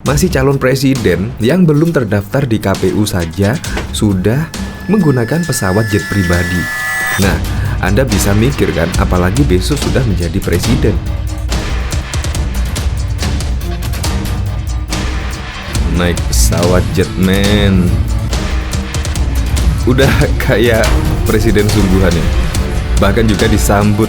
masih calon presiden yang belum terdaftar di KPU saja sudah menggunakan pesawat jet pribadi. Nah, Anda bisa mikir kan, apalagi besok sudah menjadi presiden. Naik pesawat jet, men. Udah kayak presiden sungguhan ya. Bahkan juga disambut.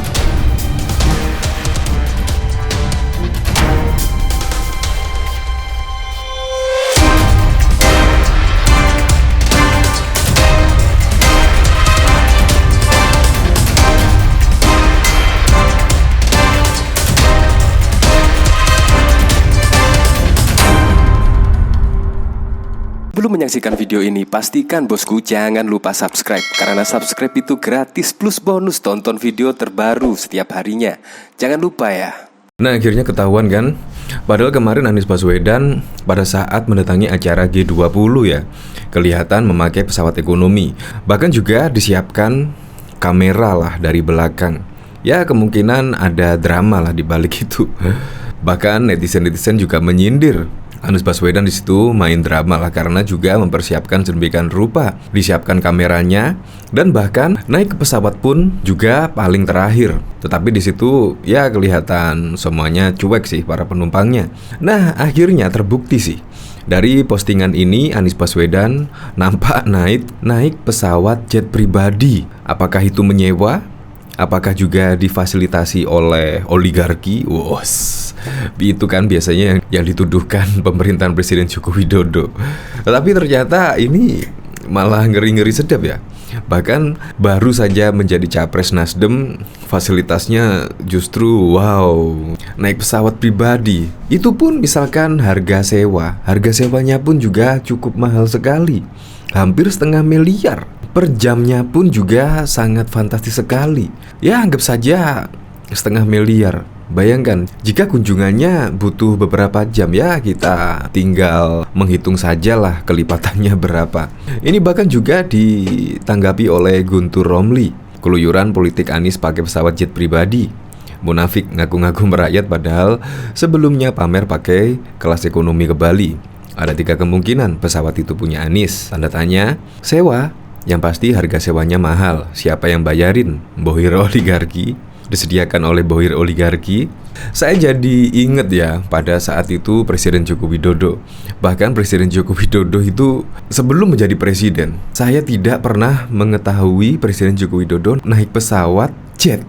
Sebelum menyaksikan video ini, pastikan bosku jangan lupa subscribe. Karena subscribe itu gratis plus bonus tonton video terbaru setiap harinya. Jangan lupa ya. Nah, akhirnya ketahuan kan. Padahal kemarin Anies Baswedan pada saat mendatangi acara G20 ya, kelihatan memakai pesawat ekonomi. Bahkan juga disiapkan kamera lah dari belakang. Ya, kemungkinan ada drama lah di balik itu. Bahkan netizen-netizen juga menyindir Anies Baswedan di situ main drama lah, karena juga mempersiapkan sedemikian rupa, disiapkan kameranya, dan bahkan naik ke pesawat pun juga paling terakhir. Tetapi di situ ya kelihatan semuanya cuek sih para penumpangnya. Nah, akhirnya terbukti sih. Dari postingan ini Anies Baswedan nampak naik pesawat jet pribadi. Apakah itu menyewa? Apakah juga difasilitasi oleh oligarki? Itu kan biasanya yang dituduhkan pemerintahan Presiden Joko Widodo. Tetapi ternyata ini malah ngeri-ngeri sedap ya. Bahkan baru saja menjadi capres Nasdem, fasilitasnya justru wow, naik pesawat pribadi. Itu pun misalkan harga sewanya pun juga cukup mahal sekali, hampir 1,5 miliar. Per jamnya pun juga sangat fantastis sekali. Ya, anggap saja 1,5 miliar. Bayangkan, jika kunjungannya butuh beberapa jam, ya kita tinggal menghitung sajalah kelipatannya berapa. Ini bahkan juga ditanggapi oleh Guntur Romli. Keluyuran politik Anies pakai pesawat jet pribadi. Munafik ngaku-ngaku merakyat padahal sebelumnya pamer pakai kelas ekonomi ke Bali. Ada 3 kemungkinan pesawat itu punya Anies. Tanda tanya, sewa. Yang pasti harga sewanya mahal. Siapa yang bayarin? Bohir oligarki? Disediakan oleh bohir oligarki? Saya jadi inget ya, pada saat itu Presiden Joko Widodo. Bahkan Presiden Joko Widodo itu sebelum menjadi presiden, saya tidak pernah mengetahui Presiden Joko Widodo naik pesawat jet.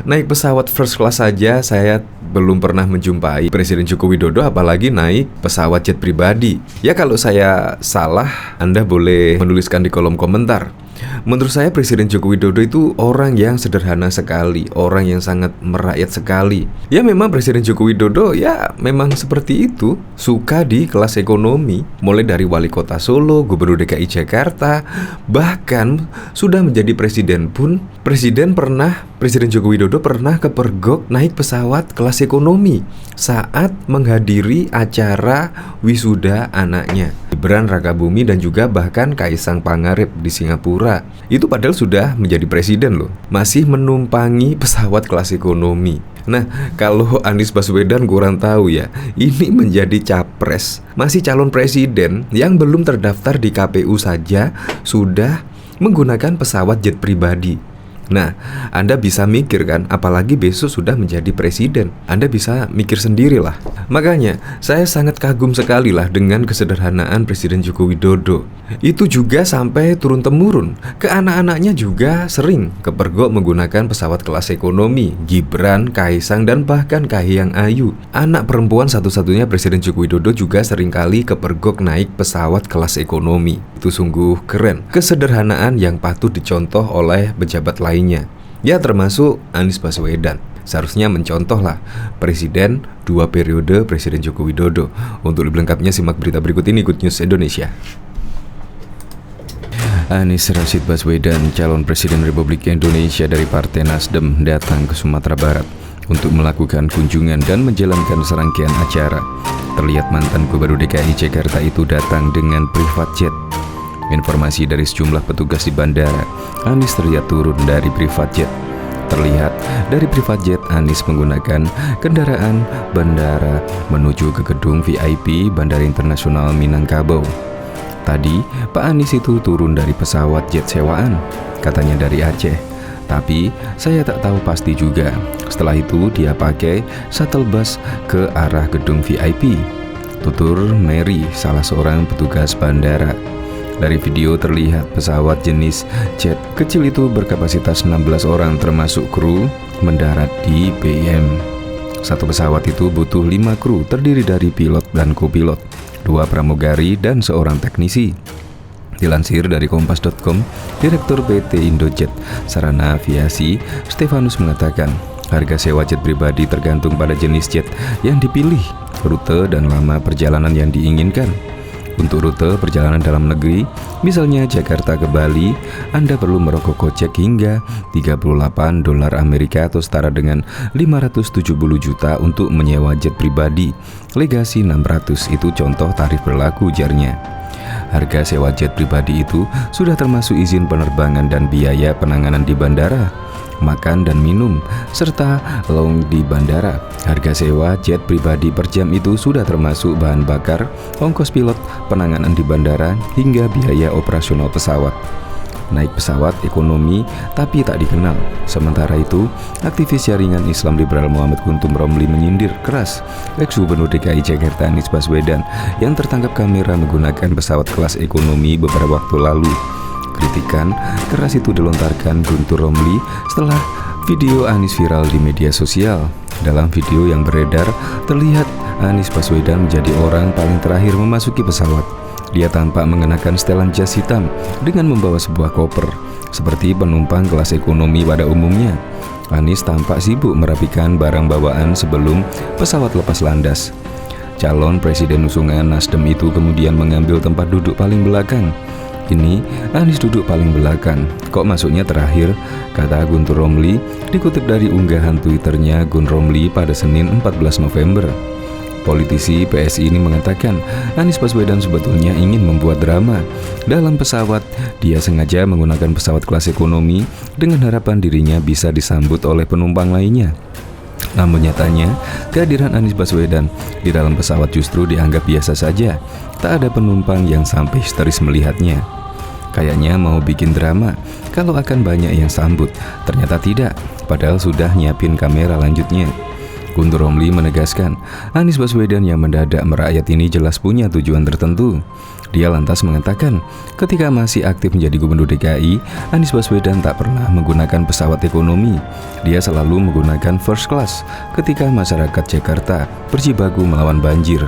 Naik pesawat first class saja saya belum pernah menjumpai Presiden Joko Widodo, apalagi naik pesawat jet pribadi. Ya, kalau saya salah, Anda boleh menuliskan di kolom komentar. Menurut saya Presiden Joko Widodo itu orang yang sederhana sekali, orang yang sangat merakyat sekali. Ya, memang Presiden Joko Widodo ya memang seperti itu, suka di kelas ekonomi. Mulai dari wali kota Solo, gubernur DKI Jakarta, bahkan sudah menjadi presiden pun Presiden Joko Widodo pernah kepergok naik pesawat kelas ekonomi saat menghadiri acara wisuda anaknya, Gibran Rakabumi, dan juga bahkan Kaisang Pangarep di Singapura. Itu padahal sudah menjadi presiden loh, masih menumpangi pesawat kelas ekonomi. Nah, kalau Anies Baswedan kurang tahu ya, ini menjadi capres, masih calon presiden yang belum terdaftar di KPU saja sudah menggunakan pesawat jet pribadi. Nah, Anda bisa mikir kan, apalagi besok sudah menjadi presiden. Anda bisa mikir sendirilah. Makanya, saya sangat kagum sekali lah dengan kesederhanaan Presiden Joko Widodo. Itu juga sampai turun-temurun. Ke anak-anaknya juga sering kepergok menggunakan pesawat kelas ekonomi. Gibran, Kaisang, dan bahkan Kahiyang Ayu, anak perempuan satu-satunya Presiden Joko Widodo, juga seringkali kepergok naik pesawat kelas ekonomi. Itu sungguh keren. Kesederhanaan yang patut dicontoh oleh pejabat lainnya. Ya, termasuk Anies Baswedan. Seharusnya mencontohlah presiden 2 periode Presiden Joko Widodo. Untuk lebih lengkapnya simak berita berikut ini, Good News Indonesia. Anies Rashid Baswedan, calon Presiden Republik Indonesia dari Partai Nasdem, datang ke Sumatera Barat untuk melakukan kunjungan dan menjalankan serangkaian acara. Terlihat mantan Gubernur DKI Jakarta itu datang dengan private jet. Informasi dari sejumlah petugas di bandara, Anies terlihat turun dari private jet. Terlihat dari private jet Anies menggunakan kendaraan bandara menuju ke gedung VIP Bandara Internasional Minangkabau. Tadi Pak Anies itu turun dari pesawat jet sewaan, katanya dari Aceh. Tapi saya tak tahu pasti juga. Setelah itu dia pakai shuttle bus ke arah gedung VIP, tutur Mary, salah seorang petugas bandara. Dari video terlihat pesawat jenis jet kecil itu berkapasitas 16 orang termasuk kru mendarat di BM. Satu pesawat itu butuh 5 kru terdiri dari pilot dan kopilot, 2 pramugari dan seorang teknisi. Dilansir dari kompas.com, Direktur PT Indojet Sarana Aviasi Stefanus mengatakan, harga sewa jet pribadi tergantung pada jenis jet yang dipilih, rute dan lama perjalanan yang diinginkan. Untuk rute perjalanan dalam negeri, misalnya Jakarta ke Bali, Anda perlu merogoh kocek hingga $38 Amerika atau setara dengan 570 juta untuk menyewa jet pribadi. Legasi 600 itu contoh tarif berlaku, ujarnya. Harga sewa jet pribadi itu sudah termasuk izin penerbangan dan biaya penanganan di bandara, makan dan minum, serta lounge di bandara. Harga sewa jet pribadi per jam itu sudah termasuk bahan bakar, ongkos pilot, penanganan di bandara, hingga biaya operasional pesawat. Naik pesawat ekonomi tapi tak dikenal. Sementara itu, aktivis jaringan Islam liberal Muhammad Guntur Romli menyindir keras ex-Gubernur DKI Jakarta Anies Baswedan yang tertangkap kamera menggunakan pesawat kelas ekonomi beberapa waktu lalu. Kritikan keras itu dilontarkan Guntur Romli setelah video Anies viral di media sosial. Dalam video yang beredar, terlihat Anies Baswedan menjadi orang paling terakhir memasuki pesawat. Dia tampak mengenakan setelan jas hitam dengan membawa sebuah koper, seperti penumpang kelas ekonomi pada umumnya. Anies tampak sibuk merapikan barang bawaan sebelum pesawat lepas landas. Calon presiden usungan Nasdem itu kemudian mengambil tempat duduk paling belakang. Ini Anies duduk paling belakang, kok masuknya terakhir, kata Guntur Romli, dikutip dari unggahan Twitternya Gun Romli pada Senin 14 November. Politisi PSI ini mengatakan Anies Baswedan sebetulnya ingin membuat drama. Dalam pesawat, dia sengaja menggunakan pesawat kelas ekonomi dengan harapan dirinya bisa disambut oleh penumpang lainnya. Namun nyatanya, kehadiran Anies Baswedan di dalam pesawat justru dianggap biasa saja. Tak ada penumpang yang sampai histeris melihatnya. Kayaknya mau bikin drama kalau akan banyak yang sambut. Ternyata tidak, padahal sudah nyiapin kamera lanjutnya. Guntur Romli menegaskan, Anies Baswedan yang mendadak merakyat ini jelas punya tujuan tertentu. Dia lantas mengatakan, ketika masih aktif menjadi Gubernur DKI, Anies Baswedan tak pernah menggunakan pesawat ekonomi. Dia selalu menggunakan first class ketika masyarakat Jakarta berjibaku melawan banjir.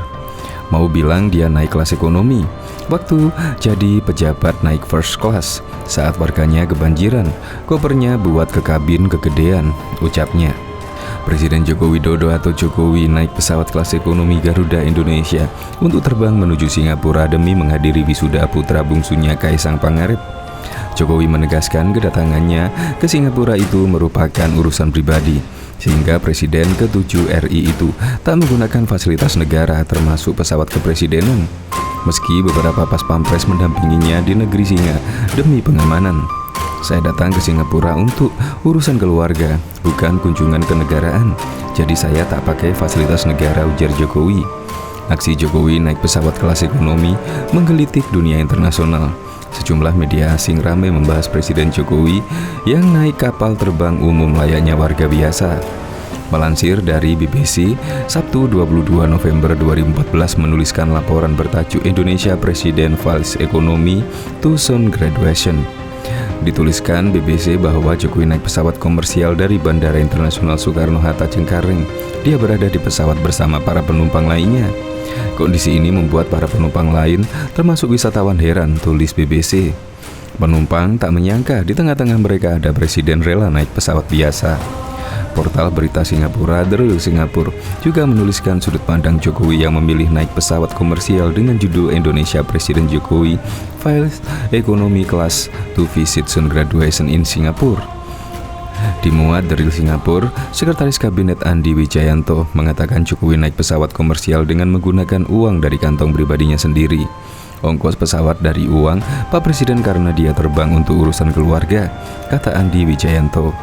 Mau bilang dia naik kelas ekonomi, waktu jadi pejabat naik first class. Saat warganya kebanjiran, kopernya buat ke kabin kegedean, ucapnya. Presiden Joko Widodo atau Jokowi naik pesawat kelas ekonomi Garuda Indonesia untuk terbang menuju Singapura demi menghadiri wisuda putra bungsunya Kaisang Pangarep. Jokowi menegaskan kedatangannya ke Singapura itu merupakan urusan pribadi, sehingga Presiden ke-7 RI itu tak menggunakan fasilitas negara termasuk pesawat kepresidenan. Meski beberapa pas pampres mendampinginya di negeri Singa demi pengamanan. Saya datang ke Singapura untuk urusan keluarga, bukan kunjungan kenegaraan. Jadi saya tak pakai fasilitas negara, ujar Jokowi. Aksi Jokowi naik pesawat kelas ekonomi menggelitik dunia internasional. Sejumlah media asing ramai membahas Presiden Jokowi yang naik kapal terbang umum layaknya warga biasa. Melansir dari BBC, Sabtu 22 November 2014 menuliskan laporan bertajuk Indonesia Presiden Flies Economy to Soon Graduation. Dituliskan BBC bahwa Jokowi naik pesawat komersial dari Bandara Internasional Soekarno-Hatta Cengkareng. Dia berada di pesawat bersama para penumpang lainnya. Kondisi ini membuat para penumpang lain, termasuk wisatawan, heran, tulis BBC. Penumpang tak menyangka di tengah-tengah mereka ada presiden rela naik pesawat biasa. Portal berita Singapura, The Real Singapore, juga menuliskan sudut pandang Jokowi yang memilih naik pesawat komersial dengan judul Indonesia Presiden Jokowi Flies Economy Class to Visit Soon Graduation in Singapore. Dimuat The Real Singapore, Sekretaris Kabinet Andi Wijayanto mengatakan Jokowi naik pesawat komersial dengan menggunakan uang dari kantong pribadinya sendiri. Ongkos pesawat dari uang Pak Presiden karena dia terbang untuk urusan keluarga, kata Andi Wijayanto.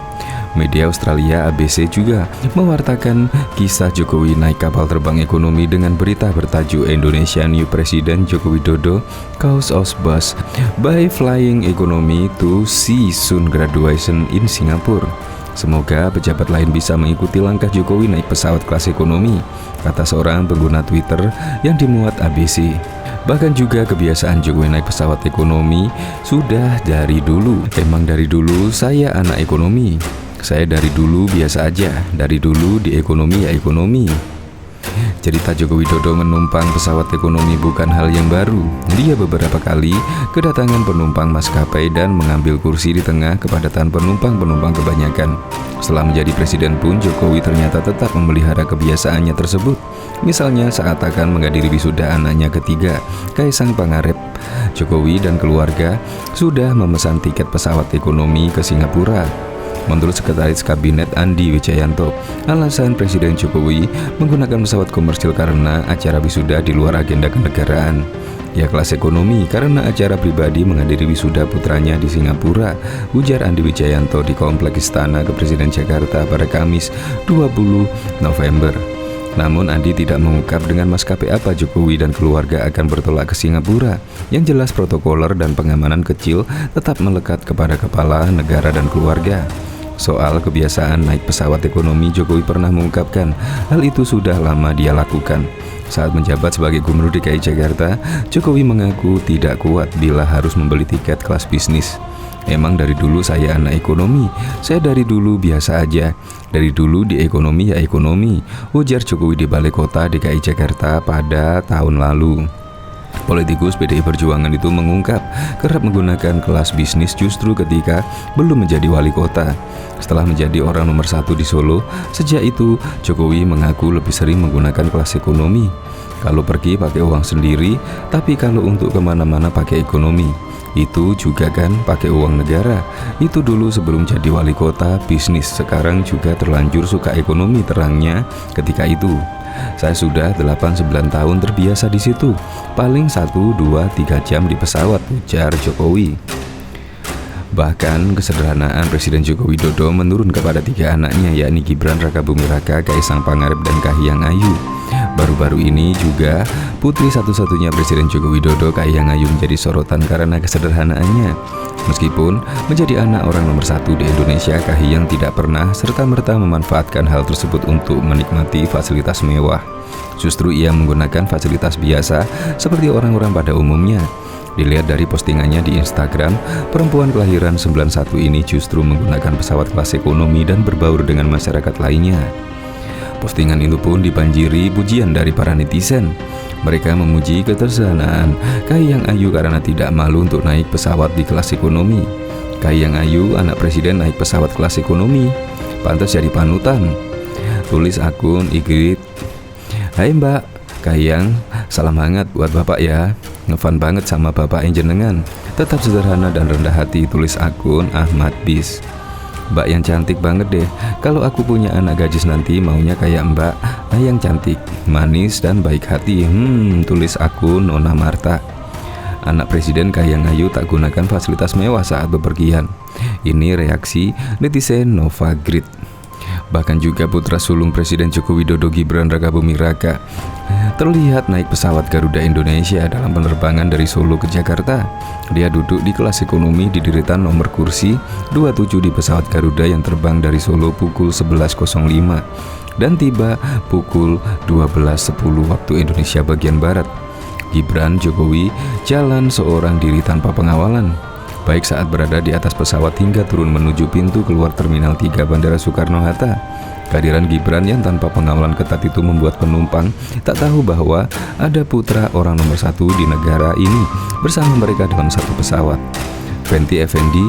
Media Australia ABC juga mewartakan kisah Jokowi naik kapal terbang ekonomi dengan berita bertajuk Indonesia New President Joko Widodo Cause of Buzz by Flying Economy to See Soon Graduation in Singapore. Semoga pejabat lain bisa mengikuti langkah Jokowi naik pesawat kelas ekonomi, kata seorang pengguna Twitter yang dimuat ABC. Bahkan juga kebiasaan Jokowi naik pesawat ekonomi sudah dari dulu. Emang dari dulu saya anak ekonomi. Saya dari dulu biasa aja. Dari dulu di ekonomi ya ekonomi. Cerita Joko Widodo menumpang pesawat ekonomi bukan hal yang baru. Dia beberapa kali kedatangan penumpang maskapai dan mengambil kursi di tengah kepadatan penumpang kebanyakan. Setelah menjadi presiden pun Jokowi ternyata tetap memelihara kebiasaannya tersebut. Misalnya saat akan menghadiri wisuda anaknya ketiga, Kaisang Pangarep, Jokowi dan keluarga sudah memesan tiket pesawat ekonomi ke Singapura. Menurut Sekretaris Kabinet Andi Wijayanto, alasan Presiden Jokowi menggunakan pesawat komersil karena acara wisuda di luar agenda kenegaraan. Ya kelas ekonomi karena acara pribadi menghadiri wisuda putranya di Singapura, ujar Andi Wijayanto di Kompleks Istana Kepresiden Jakarta pada Kamis 20 November. Namun Andi tidak mengungkap dengan maskapai apa Jokowi dan keluarga akan bertolak ke Singapura. Yang jelas protokoler dan pengamanan kecil tetap melekat kepada kepala negara dan keluarga. Soal kebiasaan naik pesawat ekonomi, Jokowi pernah mengungkapkan hal itu sudah lama dia lakukan. Saat menjabat sebagai Gubernur DKI Jakarta, Jokowi mengaku tidak kuat bila harus membeli tiket kelas bisnis. Emang dari dulu saya anak ekonomi, saya dari dulu biasa aja. Dari dulu di ekonomi ya ekonomi, ujar Jokowi di Balai Kota DKI Jakarta pada tahun lalu. Politikus PDI Perjuangan itu mengungkap kerap menggunakan kelas bisnis justru ketika belum menjadi wali kota. Setelah menjadi orang nomor 1 di Solo, sejak itu Jokowi mengaku lebih sering menggunakan kelas ekonomi. Kalau pergi pakai uang sendiri, tapi kalau untuk kemana-mana pakai ekonomi. Itu juga kan pakai uang negara. Itu dulu sebelum jadi wali kota bisnis, sekarang juga terlanjur suka ekonomi, terangnya ketika itu. Saya sudah 8-9 tahun terbiasa di situ. Paling 1, 2, 3 jam di pesawat, ujar Jokowi. Bahkan kesederhanaan Presiden Joko Widodo menurun kepada 3 anaknya, yakni Gibran Rakabuming Raka, Kaisang Pangarep dan Kahiyang Ayu. Baru-baru ini juga putri satu-satunya Presiden Joko Widodo, Kahiyang Ayu, menjadi sorotan karena kesederhanaannya. Meskipun menjadi anak orang nomor 1 di Indonesia, Kahiyang tidak pernah serta-merta memanfaatkan hal tersebut untuk menikmati fasilitas mewah. Justru ia menggunakan fasilitas biasa seperti orang-orang pada umumnya. Dilihat dari postingannya di Instagram, perempuan kelahiran 91 ini justru menggunakan pesawat kelas ekonomi dan berbaur dengan masyarakat lainnya. Postingan itu pun dibanjiri pujian dari para netizen. Mereka memuji ketersederhanaan Kahiyang Ayu karena tidak malu untuk naik pesawat di kelas ekonomi. Kahiyang Ayu, anak presiden, naik pesawat kelas ekonomi, pantas jadi panutan, tulis akun IG. Hai Mbak Kahiyang, salam hangat buat Bapak ya. Ngefan banget sama Bapak yang jenengan. Tetap sederhana dan rendah hati, tulis akun Ahmad Bis. Mbak yang cantik banget deh. Kalau aku punya anak gadis nanti maunya kayak Mbak yang cantik, manis dan baik hati. Tulis akun Nona Marta. Anak presiden Kahiyang Ayu tak gunakan fasilitas mewah saat bepergian. Ini reaksi netizen Nova Grid. Bahkan juga putra sulung Presiden Joko Widodo, Gibran Rakabuming Raka, terlihat naik pesawat Garuda Indonesia dalam penerbangan dari Solo ke Jakarta. Dia duduk di kelas ekonomi di deretan nomor kursi 27 di pesawat Garuda yang terbang dari Solo pukul 11.05 dan tiba pukul 12.10 waktu Indonesia bagian Barat. Gibran Jokowi jalan seorang diri tanpa pengawalan, baik saat berada di atas pesawat hingga turun menuju pintu keluar Terminal 3 Bandara Soekarno-Hatta. Kehadiran Gibran yang tanpa pengawalan ketat itu membuat penumpang tak tahu bahwa ada putra orang nomor 1 di negara ini bersama mereka dalam satu pesawat. Fenty Effendi,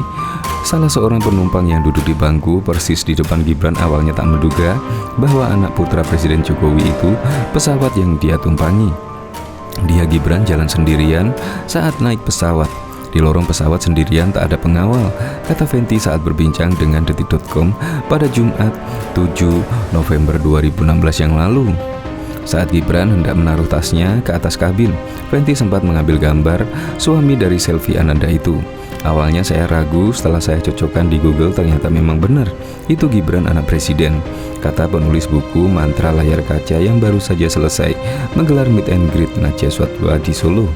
salah seorang penumpang yang duduk di bangku persis di depan Gibran, awalnya tak menduga bahwa anak putra Presiden Jokowi itu pesawat yang dia tumpangi. Dia Gibran jalan sendirian saat naik pesawat. Di lorong pesawat sendirian, tak ada pengawal, kata Fenty saat berbincang dengan Detik.com pada Jumat 7 November 2016 yang lalu. Saat Gibran hendak menaruh tasnya ke atas kabin, Fenty sempat mengambil gambar suami dari Selvi Ananda itu. Awalnya saya ragu, setelah saya cocokkan di Google ternyata memang benar, itu Gibran anak presiden, kata penulis buku Mantra Layar Kaca yang baru saja selesai menggelar meet and greet Najwa di Solo.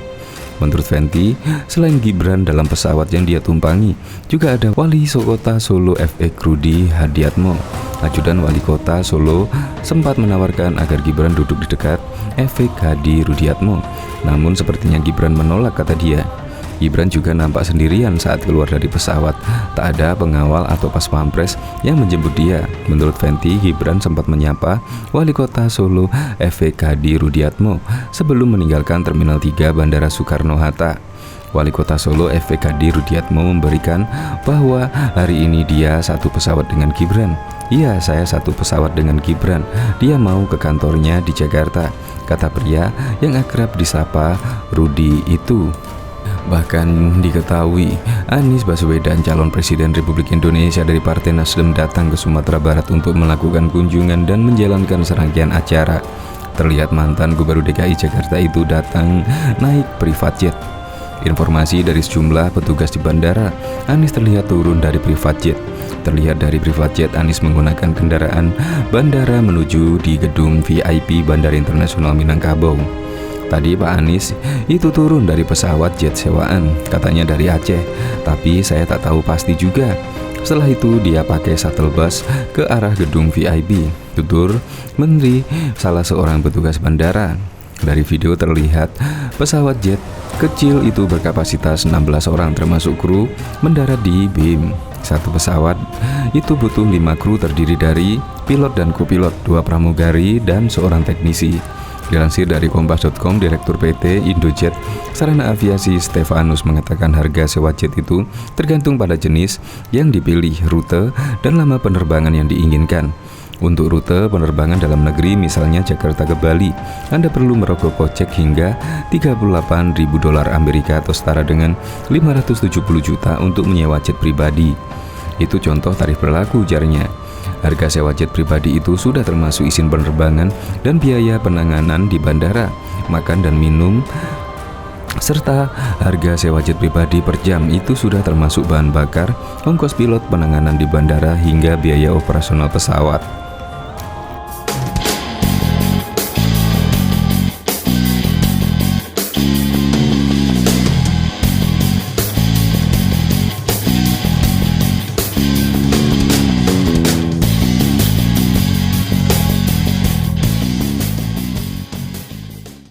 Menurut Fenty, selain Gibran dalam pesawat yang dia tumpangi, juga ada Wali Kota Solo FX Rudi Hadiatmo. Ajudan Wali Kota Solo sempat menawarkan agar Gibran duduk di dekat FX Hadi Rudiatmo. Namun sepertinya Gibran menolak, kata dia. Gibran juga nampak sendirian saat keluar dari pesawat. Tak ada pengawal atau pas pampres yang menjemput dia. Menurut Fenty, Gibran sempat menyapa Wali Kota Solo FX Hadi Rudiatmo sebelum meninggalkan Terminal 3 Bandara Soekarno-Hatta. Wali Kota Solo FX Hadi Rudiatmo memberikan bahwa hari ini dia satu pesawat dengan Gibran. Iya, saya satu pesawat dengan Gibran. Dia mau ke kantornya di Jakarta, kata pria yang akrab disapa Rudi itu. Bahkan diketahui Anies Baswedan, calon presiden Republik Indonesia dari Partai Nasdem, datang ke Sumatera Barat untuk melakukan kunjungan dan menjalankan serangkaian acara. Terlihat mantan Gubernur DKI Jakarta itu datang naik private jet. Informasi dari sejumlah petugas di bandara, Anies terlihat turun dari private jet. Terlihat dari private jet, Anies menggunakan kendaraan bandara menuju di gedung VIP Bandara Internasional Minangkabau. Tadi Pak Anies itu turun dari pesawat jet sewaan, katanya dari Aceh, tapi saya tak tahu pasti juga. Setelah itu dia pakai shuttle bus ke arah gedung VIP, tutur Menteri salah seorang petugas bandara. Dari video terlihat pesawat jet kecil itu berkapasitas 16 orang termasuk kru mendarat di BIM. Satu pesawat itu butuh 5 kru terdiri dari pilot dan kopilot, 2 pramugari dan seorang teknisi. Dilansir dari Kompas.com, Direktur PT Indojet Sarana Aviasi Stefanus mengatakan harga sewa jet itu tergantung pada jenis yang dipilih, rute, dan lama penerbangan yang diinginkan. Untuk rute penerbangan dalam negeri, misalnya Jakarta ke Bali, Anda perlu merogoh kocek hingga $38.000 Amerika atau setara dengan 570 juta untuk menyewa jet pribadi. Itu contoh tarif berlaku, ujarnya. Harga sewa jet pribadi itu sudah termasuk izin penerbangan dan biaya penanganan di bandara, makan dan minum, serta harga sewa jet pribadi per jam itu sudah termasuk bahan bakar, ongkos pilot, penanganan di bandara, hingga biaya operasional pesawat.